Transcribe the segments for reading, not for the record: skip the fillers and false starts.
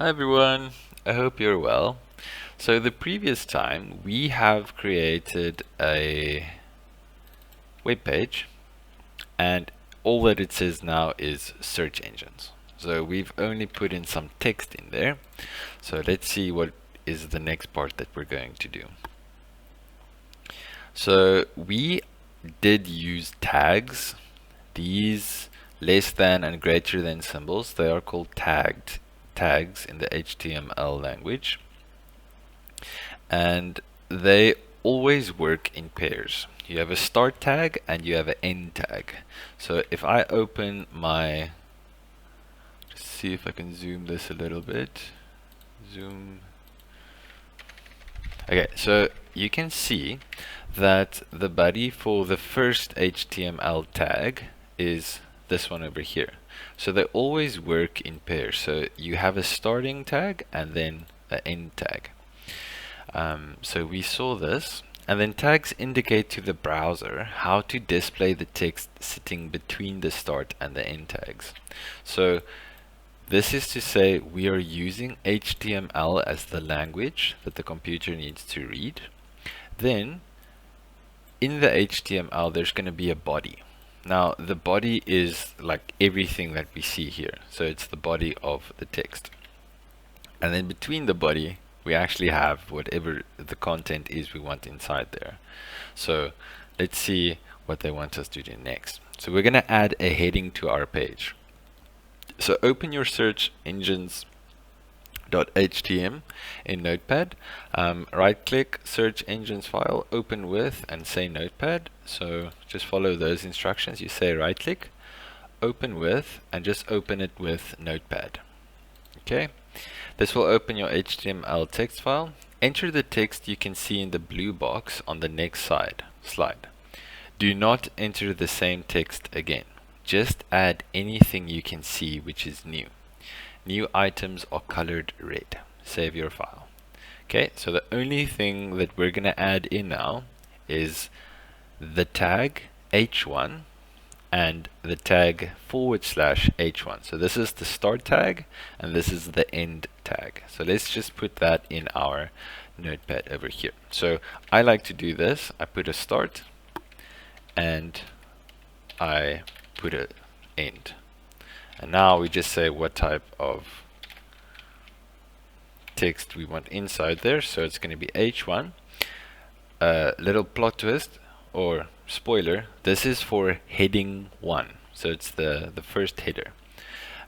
Hi everyone, I hope you're well. So the previous time we have created a web page and all that it says now is search engines. So we've only put in some text in there. So let's see what is the next part that we're going to do. So we did use tags. These less than and greater than symbols, they are called tags in the HTML language. And they always work in pairs. You have a start tag and you have an end tag. So if I open my, let's see if I can zoom this a little bit. Zoom. Okay, so you can see that the body for the first HTML tag is this one over here. So they always work in pairs. So you have a starting tag and then an end tag. So we saw this, and then tags indicate to the browser how to display the text sitting between the start and the end tags. So this is to say we are using HTML as the language that the computer needs to read. Then in the HTML there's going to be a body. Now the body is like everything that we see here. So it's the body of the text. And then between the body we actually have whatever the content is we want inside there. So let's see what they want us to do next. So we're going to add a heading to our page. So open your search engines.htm in Notepad. Right click search engines file, open with, and say Notepad. So just follow those instructions. You say right click, open with, and just open it with Notepad. Okay. This will open your HTML text file. Enter the text you can see in the blue box on the next slide. Do not enter the same text again. Just add anything you can see which is new. New items are colored red. Save your file. Okay, so the only thing that we're going to add in now is the tag h1 and the tag /h1. So this is the start tag and this is the end tag. So let's just put that in our notepad over here. So I like to do this. I put a start and I put an end. And now we just say what type of text we want inside there. So it's going to be h1. Little plot twist or spoiler, this is for heading 1, so it's the first header.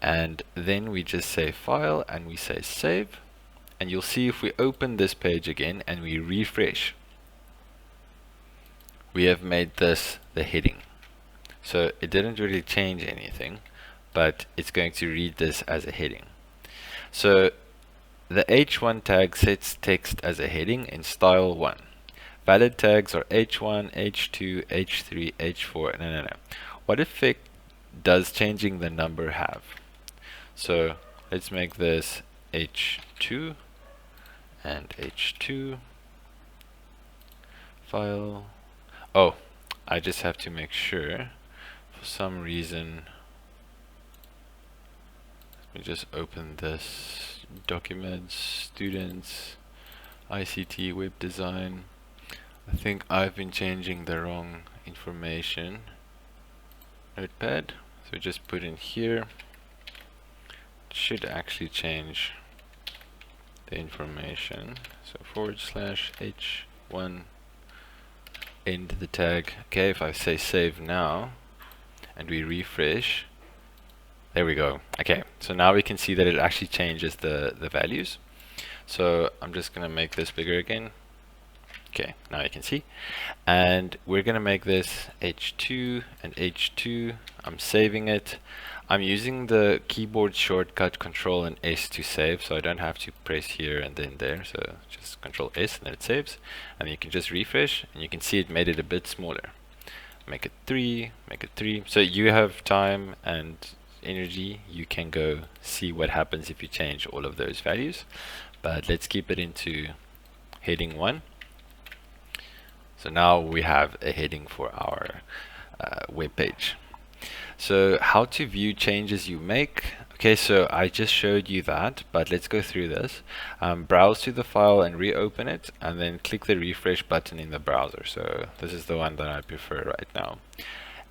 And then we just say file and we say save, and you'll see if we open this page again and we refresh, we have made this the heading. So it didn't really change anything, but it's going to read this as a heading. So the h1 tag sets text as a heading in style 1. Valid tags are h1, h2, h3, h4, no. What effect does changing the number have? So let's make this h2 and h2 file. Oh, I just have to make sure. For some reason, let me just open this document, students, ICT web design. I think I've been changing the wrong information. Notepad, so just put in here. It should actually change the information. So /h1 end the tag. Okay, if I say save now and we refresh, there we go. Okay, so now we can see that it actually changes the values. So I'm just gonna make this bigger again. Okay, now you can see. And we're going to make this h2 and h2. I'm saving it. I'm using the keyboard shortcut Control and S to save, so I don't have to press here and then there. So just Control S and then it saves. And you can just refresh and you can see it made it a bit smaller. Make it 3, make it 3. So you have time and energy. You can go see what happens if you change all of those values. But let's keep it into heading 1. So now we have a heading for our web page. So how to view changes you make. Okay, so I just showed you that, but let's go through this. Browse to the file and reopen it, and then click the refresh button in the browser. So this is the one that I prefer right now.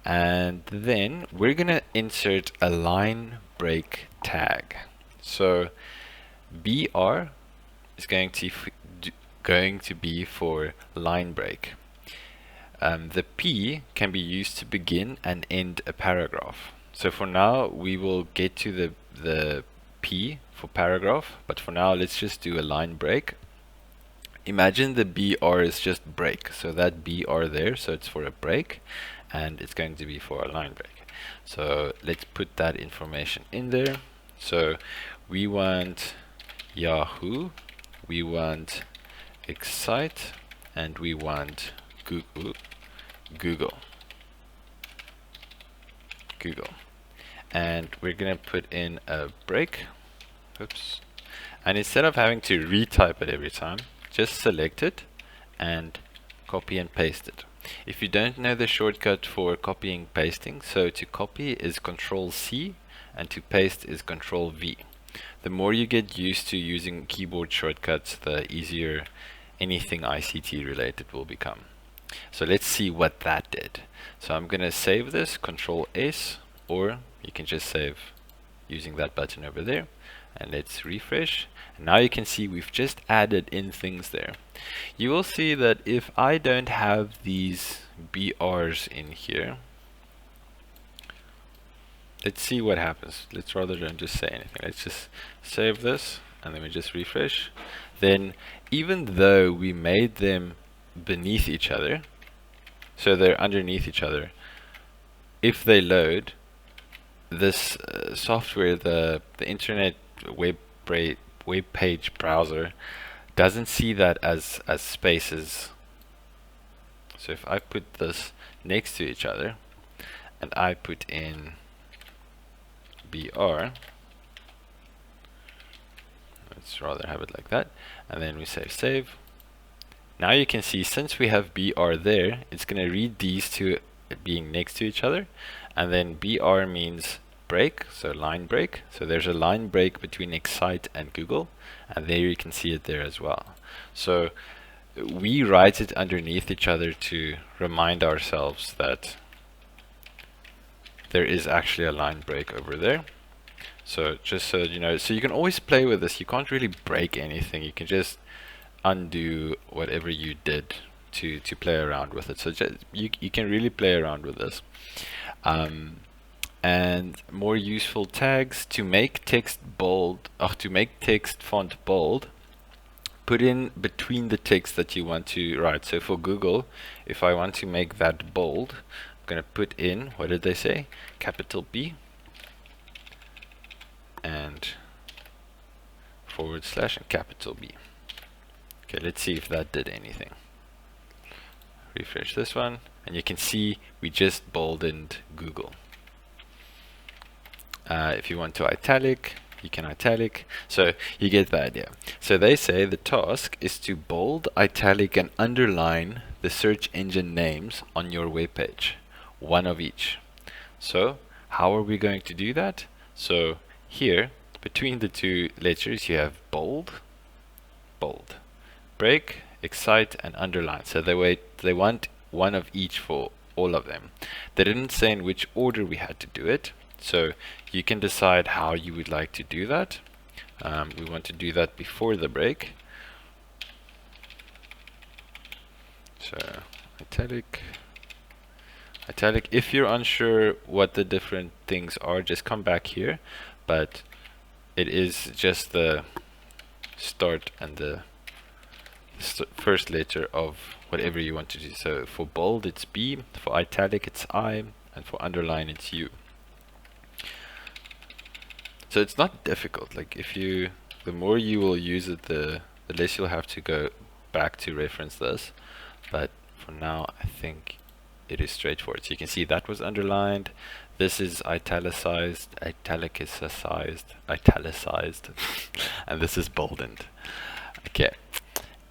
And then we're gonna insert a line break tag. So BR is going to be for line break. The P can be used to begin and end a paragraph. So for now, we will get to the P for paragraph, but for now, let's just do a line break. Imagine the BR is just break, so that BR there, so it's for a break, and it's going to be for a line break. So let's put that information in there. So we want Yahoo, we want Excite, and we want Google. And we're gonna put in a break. Oops. And instead of having to retype it every time, just select it and copy and paste it. If you don't know the shortcut for copying pasting, so to copy is Control C and to paste is Control V. The more you get used to using keyboard shortcuts, the easier anything ICT related will become. So let's see what that did. So I'm gonna save this, Control S, or you can just save using that button over there. And let's refresh. And now you can see we've just added in things there. You will see that if I don't have these BRs in here, let's see what happens. Let's rather than just say anything. Let's just save this and then we just refresh. Then even though we made them beneath each other, so they're underneath each other, if they load, this software, the internet web page browser, doesn't see that as spaces. So if I put this next to each other and I put in BR, let's rather have it like that, and then we say save. Now you can see since we have BR there, it's going to read these two being next to each other, and then BR means break, so line break. So there's a line break between Excite and Google, and there you can see it there as well. So we write it underneath each other to remind ourselves that there is actually a line break over there. So just so you know, so you can always play with this. You can't really break anything. You can just undo whatever you did to play around with it. So just, you can really play around with this. And more useful tags to make text bold, to make text font bold, put in between the text that you want to write. So for Google, if I want to make that bold, I'm going to put in, what did they say? Capital B and / and capital B. Okay, let's see if that did anything. Refresh this one, and you can see we just boldened Google. If you want to italic, you can italic. So you get the idea. So they say the task is to bold, italic, and underline the search engine names on your web page, one of each. So how are we going to do that? So here, between the two letters, you have bold, break, excite, and underline. So they want one of each for all of them. They didn't say in which order we had to do it, so you can decide how you would like to do that. We want to do that before the break. So italic. If you're unsure what the different things are, just come back here, but it is just the start and the first letter of whatever you want to do. So for bold it's B, for italic it's I, and for underline it's U. So it's not difficult. Like the more you will use it, the less you'll have to go back to reference this. But for now, I think it is straightforward. So you can see that was underlined. This is italicized, and this is boldened. Okay,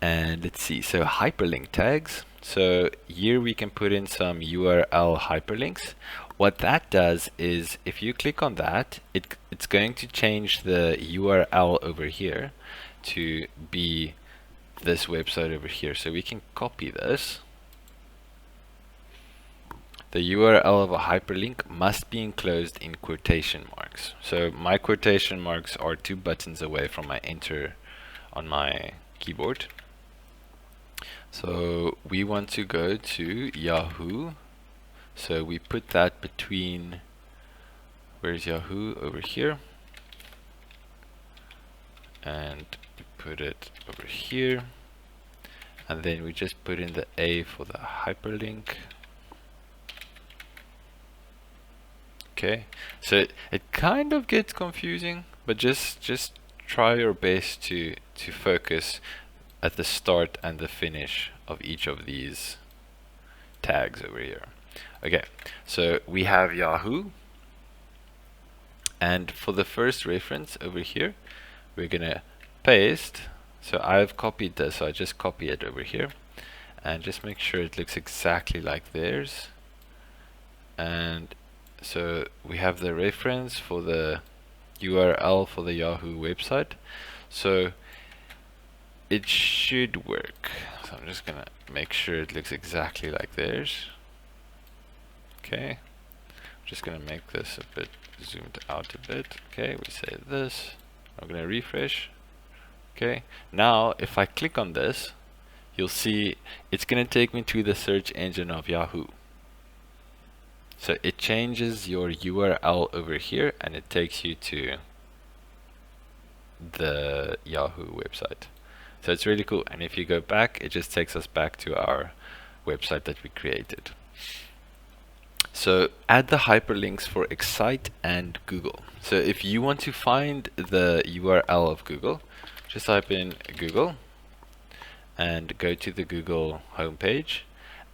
and let's see. So hyperlink tags. So here we can put in some URL hyperlinks. What that does is if you click on that, it's going to change the URL over here to be this website over here. So we can copy this. The URL of a hyperlink must be enclosed in quotation marks. So my quotation marks are 2 buttons away from my enter on my keyboard. So we want to go to Yahoo. So we put that between, where's Yahoo? Over here. And we put it over here. And then we just put in the A for the hyperlink. Okay, so it kind of gets confusing, but just try your best to focus at the start and the finish of each of these tags over here. Okay, so we have Yahoo, and for the first reference over here, we're gonna paste. So I've copied this, so I just copy it over here, and just make sure it looks exactly like theirs. And so we have the reference for the URL for the Yahoo website, so it should work. So I'm just gonna make sure it looks exactly like theirs. Okay, I'm just gonna make this a bit zoomed out a bit. Okay, we say this. I'm gonna refresh. Okay, now if I click on this, you'll see it's gonna take me to the search engine of Yahoo. So it changes your URL over here and it takes you to the Yahoo website. So it's really cool. And if you go back, it just takes us back to our website that we created. So add the hyperlinks for Excite and Google. So if you want to find the URL of Google, just type in Google and go to the Google homepage.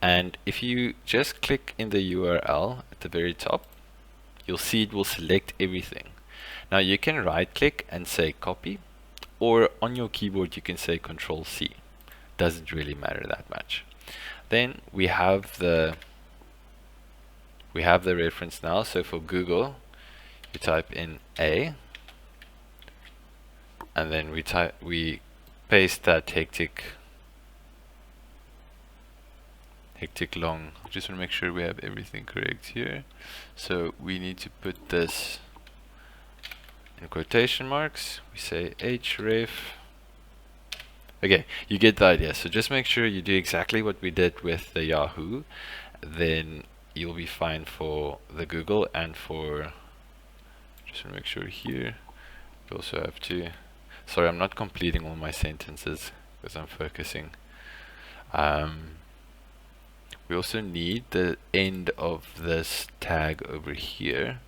And if you just click in the URL at the very top, you'll see it will select everything. Now you can right click and say copy, or on your keyboard you can say Control C. Doesn't really matter that much. Then we have the reference now. So for Google, you type in A, and then we paste that hectic long. Just want to make sure we have everything correct here. So we need to put this in quotation marks. We say href. Okay, you get the idea. So just make sure you do exactly what we did with the Yahoo, then you'll be fine for the Google. And for, just want to make sure here, you also have to, sorry, I'm not completing all my sentences because I'm focusing. We also need the end of this tag over here,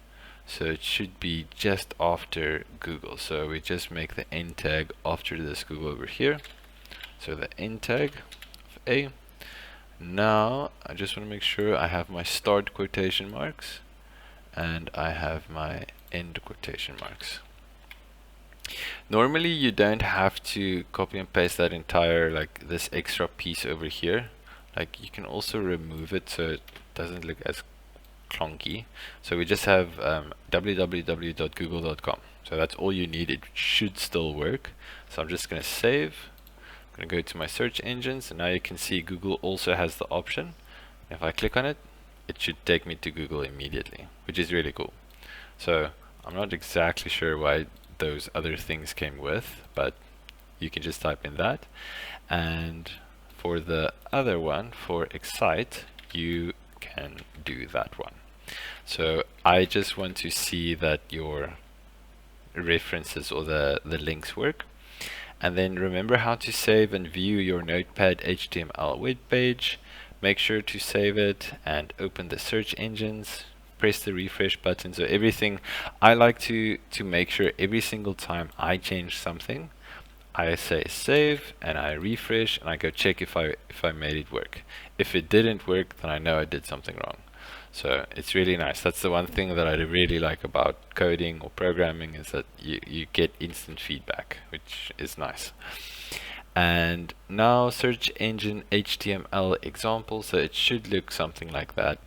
so it should be just after Google. So we just make the end tag after this Google over here. So the end tag of A. Now I just want to make sure I have my start quotation marks and I have my end quotation marks. Normally you don't have to copy and paste that entire, like this extra piece over here. Like you can also remove it so it doesn't look as clunky. So we just have www.google.com. So that's all you need. It should still work. So I'm just going to save. I'm going to go to my search engines, and now you can see Google also has the option. If I click on it, it should take me to Google immediately, which is really cool. So I'm not exactly sure why those other things came with, but you can just type in that. And for the other one, for Excite, you can do that one. So I just want to see that your references or the links work. And then remember how to save and view your Notepad HTML web page. Make sure to save it and open the search engines. Press the refresh button. So everything, I like to make sure every single time I change something, I say save and I refresh and I go check if I made it work. If it didn't work, then I know I did something wrong. So it's really nice. That's the one thing that I really like about coding or programming, is that you get instant feedback, which is nice. And now search engine HTML example. So it should look something like that.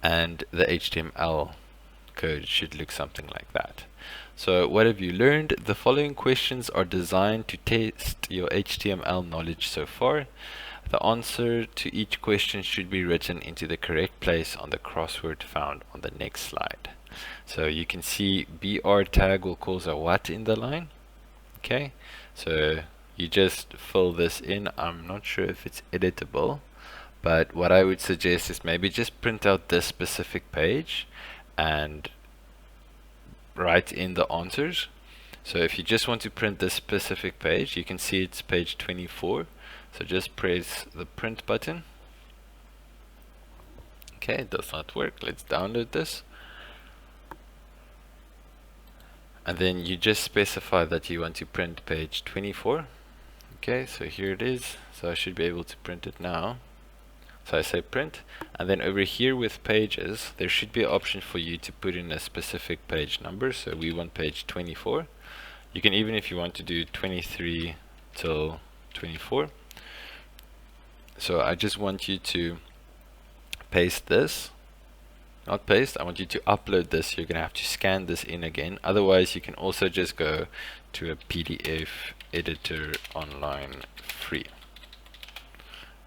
and the HTML code should look something like that. So what have you learned? The following questions are designed to test your HTML knowledge so far. The answer to each question should be written into the correct place on the crossword found on the next slide. So you can see BR tag will cause a what in the line. Okay, so you just fill this in. I'm not sure if it's editable, but what I would suggest is maybe just print out this specific page and write in the answers. So if you just want to print this specific page, you can see it's page 24. So just press the print button. Okay, it does not work. Let's download this. And then you just specify that you want to print page 24. Okay, so here it is. So I should be able to print it now. So I say print, and then over here with pages, there should be an option for you to put in a specific page number. So we want page 24. You can even, if you want to do 23 till 24. So I just want you to paste this. Not paste, I want you to upload this. You're going to have to scan this in again. Otherwise, you can also just go to a PDF editor online free.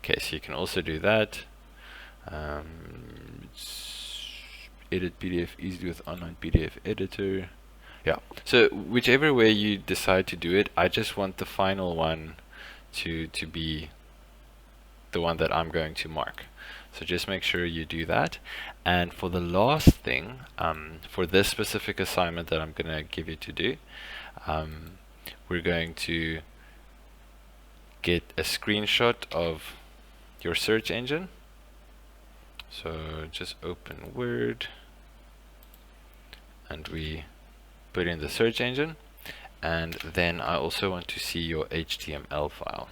Okay, so you can also do that. Edit PDF easily with online PDF editor. Yeah, so whichever way you decide to do it, I just want the final one to be the one that I'm going to mark. So just make sure you do that. And for the last thing, for this specific assignment that I'm going to give you to do, we're going to get a screenshot of your search engine. So just open Word and we put in the search engine, and then I also want to see your HTML file.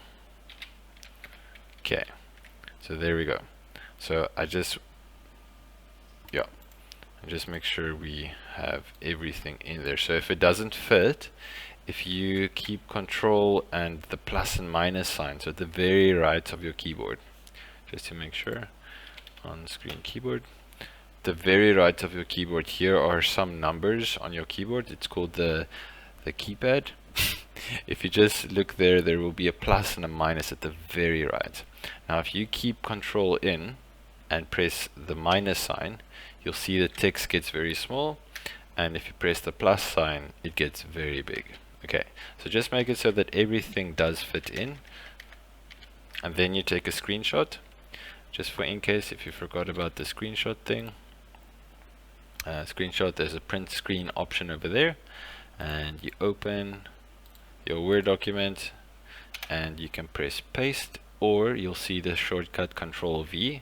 Okay, so there we go. So I just make sure we have everything in there. So if it doesn't fit, if you keep Control and the plus and minus signs at the very right of your keyboard, just to make sure, on screen keyboard, the very right of your keyboard, here are some numbers on your keyboard. It's called the keypad. If you just look there, there will be a plus and a minus at the very right. Now if you keep Control in and press the minus sign, you'll see the text gets very small, and if you press the plus sign, it gets very big. Okay, so just make it so that everything does fit in, and then you take a screenshot, just for in case if you forgot about the screenshot thing. Screenshot, there's a print screen option over there, and you open your Word document and you can press paste, or you'll see the shortcut Control V.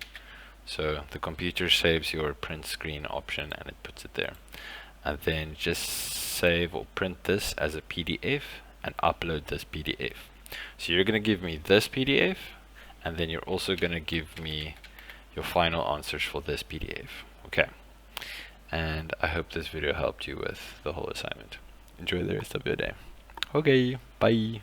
So the computer saves your print screen option and it puts it there. And then just save or print this as a PDF and upload this PDF. So you're going to give me this PDF, and then you're also going to give me your final answers for this PDF. Okay. And I hope this video helped you with the whole assignment. Enjoy the rest of your day. Okay, bye.